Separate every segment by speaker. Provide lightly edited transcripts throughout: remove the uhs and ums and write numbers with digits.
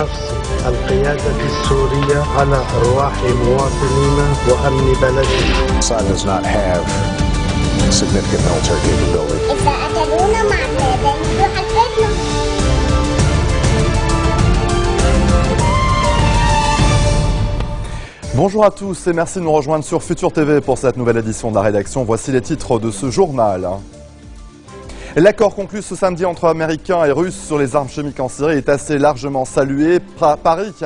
Speaker 1: حفظ القيادة السورية على أرواح مواطنينا وأمن بلدنا.
Speaker 2: Assad does not have significant military capability.
Speaker 3: إذا قتلونا معتادين يحددنا.
Speaker 4: Bonjour à tous et merci de nous rejoindre sur Futur TV pour cette nouvelle édition de la rédaction. Voici les titres de ce journal. L'accord conclu ce samedi entre Américains et Russes sur les armes chimiques en Syrie est assez largement salué. Paris qui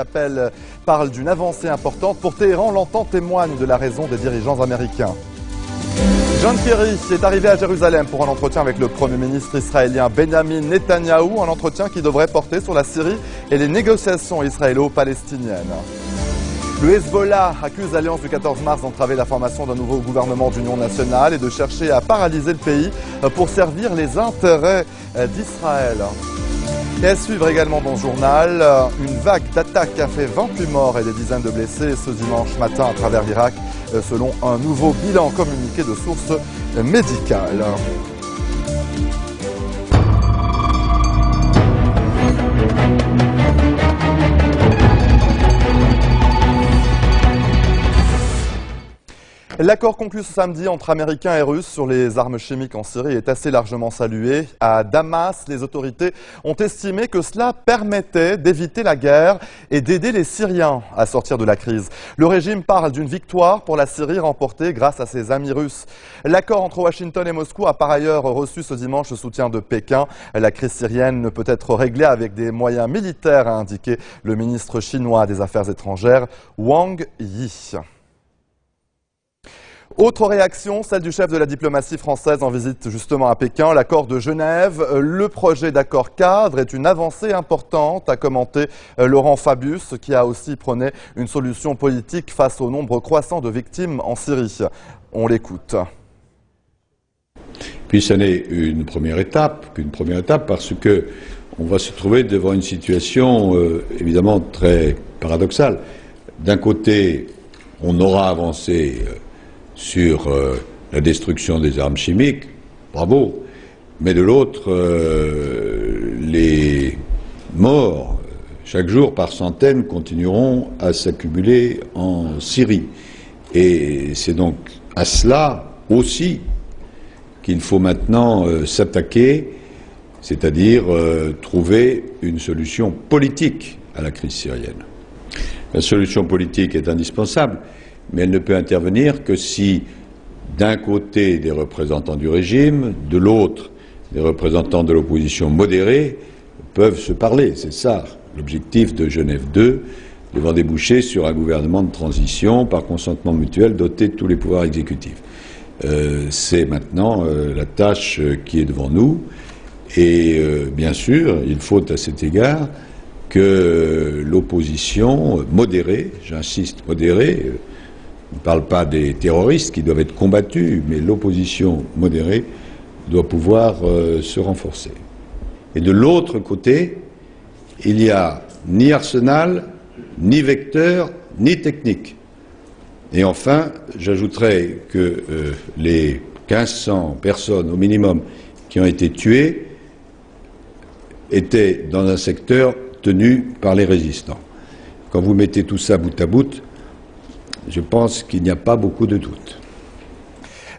Speaker 4: parle d'une avancée importante. Pour Téhéran, l'entente témoigne de la raison des dirigeants américains. John Kerry est arrivé à Jérusalem pour un entretien avec le Premier ministre israélien Benjamin Netanyahou, un entretien qui devrait porter sur la Syrie et les négociations israélo-palestiniennes. Le Hezbollah accuse l'Alliance du 14 mars d'entraver la formation d'un nouveau gouvernement d'union nationale et de chercher à paralyser le pays pour servir les intérêts d'Israël. Et à suivre également dans le journal, une vague d'attaques a fait 28 morts et des dizaines de blessés ce dimanche matin à travers l'Irak, selon un nouveau bilan communiqué de sources médicales. L'accord conclu ce samedi entre Américains et Russes sur les armes chimiques en Syrie est assez largement salué. À Damas, les autorités ont estimé que cela permettait d'éviter la guerre et d'aider les Syriens à sortir de la crise. Le régime parle d'une victoire pour la Syrie remportée grâce à ses amis russes. L'accord entre Washington et Moscou a par ailleurs reçu ce dimanche le soutien de Pékin. La crise syrienne ne peut être réglée avec des moyens militaires, a indiqué le ministre chinois des Affaires étrangères, Wang Yi. Autre réaction, celle du chef de la diplomatie française en visite justement à Pékin, l'accord de Genève. Le projet d'accord cadre est une avancée importante, a commenté Laurent Fabius, qui a aussi prôné une solution politique face au nombre croissant de victimes en Syrie. On l'écoute.
Speaker 5: Puis ce n'est qu'une première étape parce que on va se trouver devant une situation évidemment très paradoxale. D'un côté, on aura avancé sur la destruction des armes chimiques, bravo, mais de l'autre, les morts, chaque jour par centaines, continueront à s'accumuler en Syrie. Et c'est donc à cela aussi qu'il faut maintenant s'attaquer, c'est-à-dire trouver une solution politique à la crise syrienne. La solution politique est indispensable, mais elle ne peut intervenir que si, d'un côté, des représentants du régime, de l'autre, des représentants de l'opposition modérée peuvent se parler. C'est ça l'objectif de Genève II, devant déboucher sur un gouvernement de transition par consentement mutuel doté de tous les pouvoirs exécutifs. C'est maintenant la tâche qui est devant nous. Et bien sûr, il faut à cet égard que l'opposition modérée, j'insiste modérée, on ne parle pas des terroristes qui doivent être combattus, mais l'opposition modérée doit pouvoir se renforcer. Et de l'autre côté, il n'y a ni arsenal, ni vecteur, ni technique. Et enfin, j'ajouterai que les 1500 personnes au minimum qui ont été tuées étaient dans un secteur tenu par les résistants. Quand vous mettez tout ça bout à bout, je pense qu'il n'y a pas beaucoup de doutes.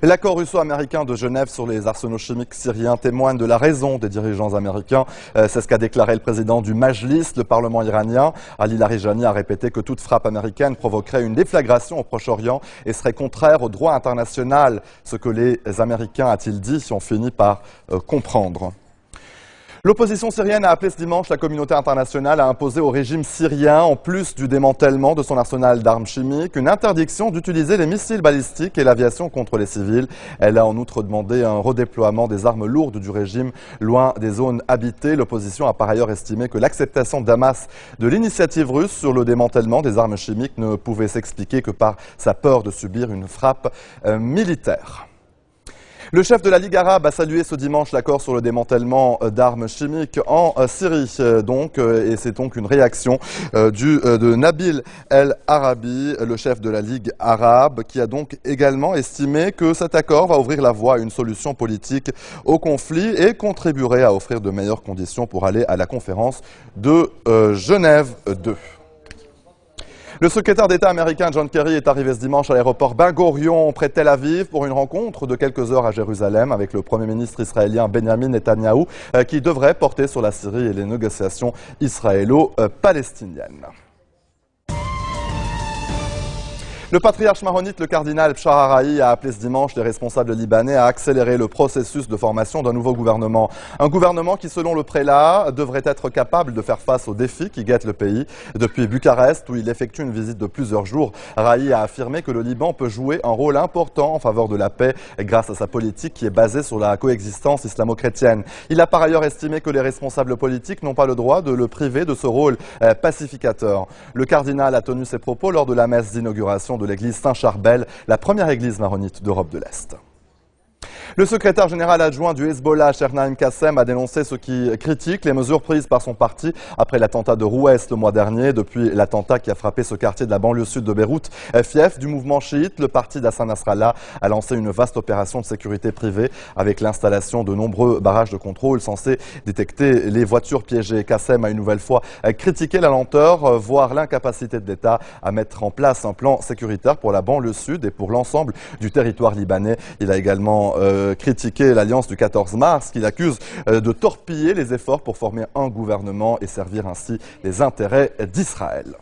Speaker 4: L'accord russo-américain de Genève sur les arsenaux chimiques syriens témoigne de la raison des dirigeants américains. C'est ce qu'a déclaré le président du Majlis, le Parlement iranien. Ali Larijani a répété que toute frappe américaine provoquerait une déflagration au Proche-Orient et serait contraire au droit international. Ce que les Américains, a-t-il dit, ont fini par comprendre. L'opposition syrienne a appelé ce dimanche la communauté internationale à imposer au régime syrien, en plus du démantèlement de son arsenal d'armes chimiques, une interdiction d'utiliser les missiles balistiques et l'aviation contre les civils. Elle a en outre demandé un redéploiement des armes lourdes du régime loin des zones habitées. L'opposition a par ailleurs estimé que l'acceptation de Damas de l'initiative russe sur le démantèlement des armes chimiques ne pouvait s'expliquer que par sa peur de subir une frappe militaire. Le chef de la Ligue arabe a salué ce dimanche l'accord sur le démantèlement d'armes chimiques en Syrie. Et c'est donc une réaction de Nabil El Arabi, le chef de la Ligue arabe, qui a donc également estimé que cet accord va ouvrir la voie à une solution politique au conflit et contribuerait à offrir de meilleures conditions pour aller à la conférence de Genève 2. Le secrétaire d'État américain John Kerry est arrivé ce dimanche à l'aéroport Ben Gurion près de Tel Aviv pour une rencontre de quelques heures à Jérusalem avec le Premier ministre israélien Benjamin Netanyahou qui devrait porter sur la Syrie et les négociations israélo-palestiniennes. Le patriarche maronite, le cardinal Pshaharahi, a appelé ce dimanche les responsables libanais à accélérer le processus de formation d'un nouveau gouvernement. Un gouvernement qui, selon le prélat, devrait être capable de faire face aux défis qui guettent le pays. Depuis Bucarest, où il effectue une visite de plusieurs jours, Rahi a affirmé que le Liban peut jouer un rôle important en faveur de la paix grâce à sa politique qui est basée sur la coexistence islamo-chrétienne. Il a par ailleurs estimé que les responsables politiques n'ont pas le droit de le priver de ce rôle pacificateur. Le cardinal a tenu ses propos lors de la messe d'inauguration de l'église Saint-Charbel, la première église maronite d'Europe de l'Est. Le secrétaire général adjoint du Hezbollah, Chernaim Kassem, a dénoncé ce qui critique les mesures prises par son parti après l'attentat de Rouest le mois dernier. Depuis l'attentat qui a frappé ce quartier de la banlieue sud de Beyrouth, fief du mouvement chiite, le parti d'Hassan Nasrallah a lancé une vaste opération de sécurité privée avec l'installation de nombreux barrages de contrôle censés détecter les voitures piégées. Kassem a une nouvelle fois critiqué la lenteur, voire l'incapacité de l'État à mettre en place un plan sécuritaire pour la banlieue sud et pour l'ensemble du territoire libanais. Il a également critiqué l'alliance du 14 mars qu'il accuse de torpiller les efforts pour former un gouvernement et servir ainsi les intérêts d'Israël.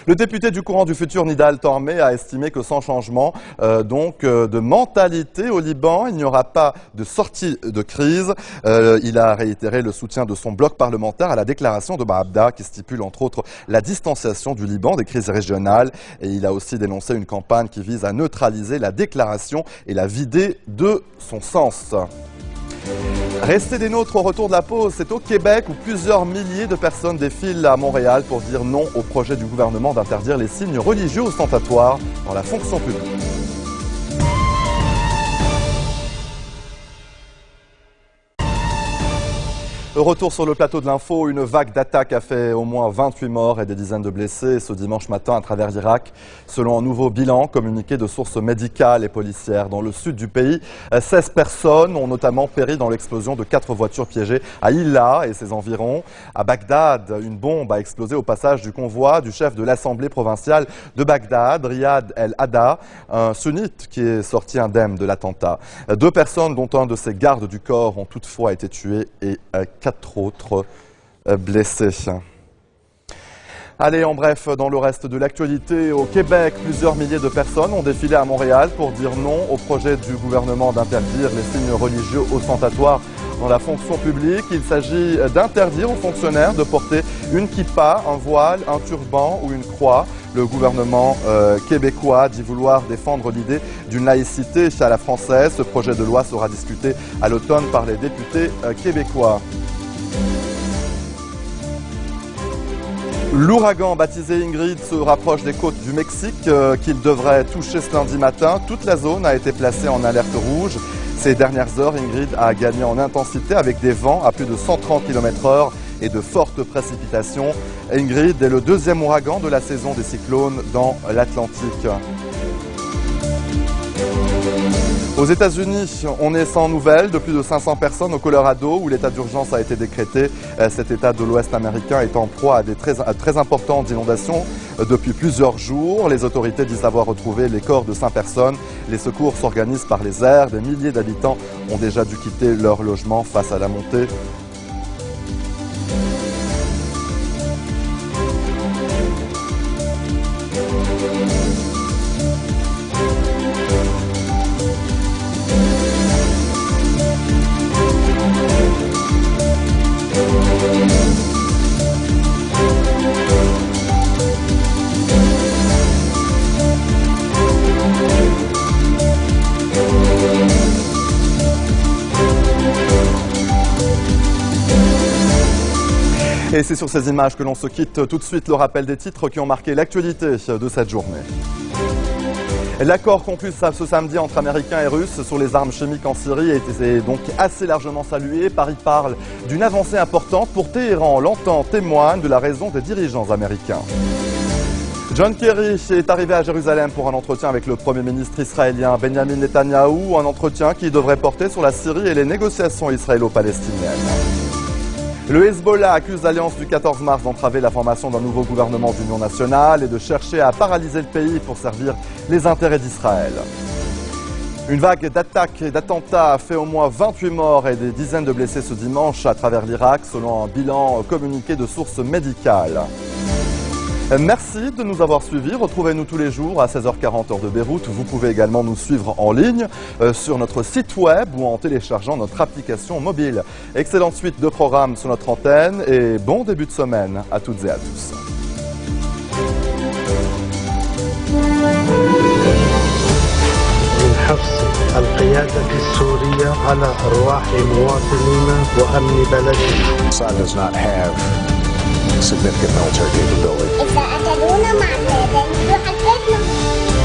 Speaker 4: Le député du courant du futur Nidal Tormé a estimé que sans changement de mentalité au Liban, il n'y aura pas de sortie de crise. Il a réitéré le soutien de son bloc parlementaire à la déclaration de Baabda qui stipule entre autres la distanciation du Liban des crises régionales. Et il a aussi dénoncé une campagne qui vise à neutraliser la déclaration et la vider de son sens. Restez des nôtres au retour de la pause. C'est au Québec où plusieurs milliers de personnes défilent à Montréal pour dire non au projet du gouvernement d'interdire les signes religieux ostentatoires dans la fonction publique. Retour sur le plateau de l'info, une vague d'attaques a fait au moins 28 morts et des dizaines de blessés ce dimanche matin à travers l'Irak. Selon un nouveau bilan communiqué de sources médicales et policières dans le sud du pays, 16 personnes ont notamment péri dans l'explosion de 4 voitures piégées à Hilla et ses environs. À Bagdad, une bombe a explosé au passage du convoi du chef de l'Assemblée provinciale de Bagdad, Riyad El-Hada, un sunnite qui est sorti indemne de l'attentat. 2 personnes, dont un de ses gardes du corps, ont toutefois été tuées et 4 autres blessés. Allez, en bref, dans le reste de l'actualité, au Québec, plusieurs milliers de personnes ont défilé à Montréal pour dire non au projet du gouvernement d'interdire les signes religieux ostentatoires dans la fonction publique. Il s'agit d'interdire aux fonctionnaires de porter une kippa, un voile, un turban ou une croix. Le gouvernement québécois dit vouloir défendre l'idée d'une laïcité à la française. Ce projet de loi sera discuté à l'automne par les députés québécois. L'ouragan baptisé Ingrid se rapproche des côtes du Mexique qu'il devrait toucher ce lundi matin. Toute la zone a été placée en alerte rouge. Ces dernières heures, Ingrid a gagné en intensité avec des vents à plus de 130 km/h et de fortes précipitations. Ingrid est le 2e ouragan de la saison des cyclones dans l'Atlantique. Aux États-Unis, on est sans nouvelles de plus de 500 personnes au Colorado où l'état d'urgence a été décrété. Cet état de l'Ouest américain est en proie à des très importantes inondations depuis plusieurs jours. Les autorités disent avoir retrouvé les corps de 5 personnes. Les secours s'organisent par les airs. Des milliers d'habitants ont déjà dû quitter leur logement face à la montée. Et c'est sur ces images que l'on se quitte. Tout de suite, le rappel des titres qui ont marqué l'actualité de cette journée. L'accord conclu ce samedi entre Américains et Russes sur les armes chimiques en Syrie est donc assez largement salué. Paris parle d'une avancée importante pour Téhéran. L'entente témoigne de la raison des dirigeants américains. John Kerry est arrivé à Jérusalem pour un entretien avec le Premier ministre israélien Benjamin Netanyahou, un entretien qui devrait porter sur la Syrie et les négociations israélo-palestiniennes. Le Hezbollah accuse l'alliance du 14 mars d'entraver la formation d'un nouveau gouvernement d'union nationale et de chercher à paralyser le pays pour servir les intérêts d'Israël. Une vague d'attaques et d'attentats a fait au moins 28 morts et des dizaines de blessés ce dimanche à travers l'Irak, selon un bilan communiqué de sources médicales. Merci de nous avoir suivis. Retrouvez-nous tous les jours à 16h40 heure de Beyrouth. Vous pouvez également nous suivre en ligne sur notre site web ou en téléchargeant notre application mobile. Excellente suite de programmes sur notre antenne et bon début de semaine à toutes et à tous.
Speaker 2: Assad does not have significant military capability.
Speaker 3: إذا قتلونا مع التابعين يحددنا